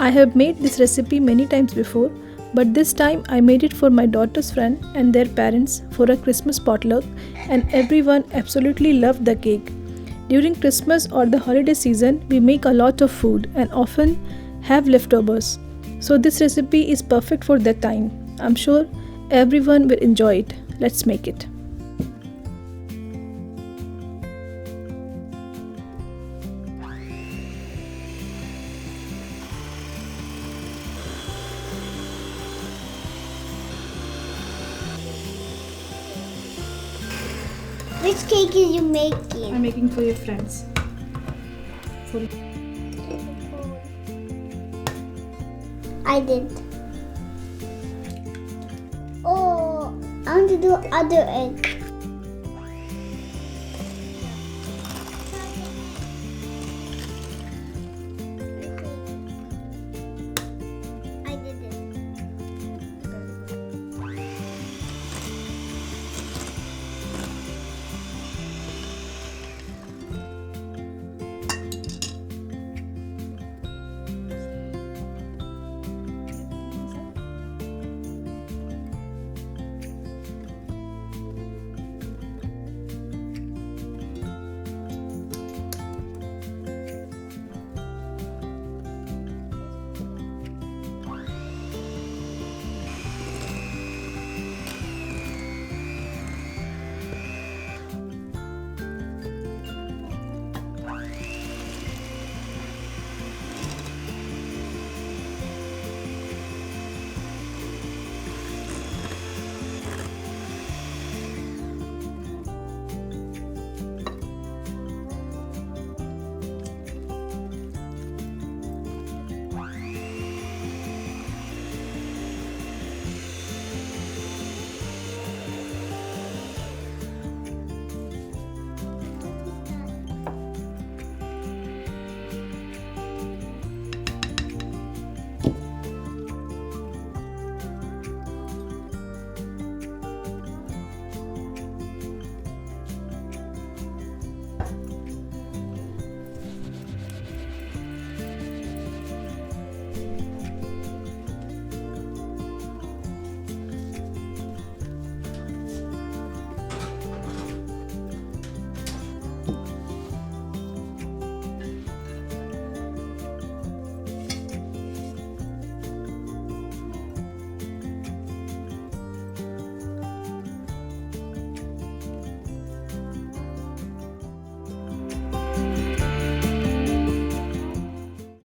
I have made this recipe many times before, but this time I made it for my daughter's friend and their parents for a Christmas potluck, and everyone absolutely loved the cake. During Christmas or the holiday season, we make a lot of food and often have leftovers. So this recipe is perfect for that time. I'm sure everyone will enjoy it. Let's make it. Which cake are you making? I'm making for your friends. I did. Oh, I want to do other egg.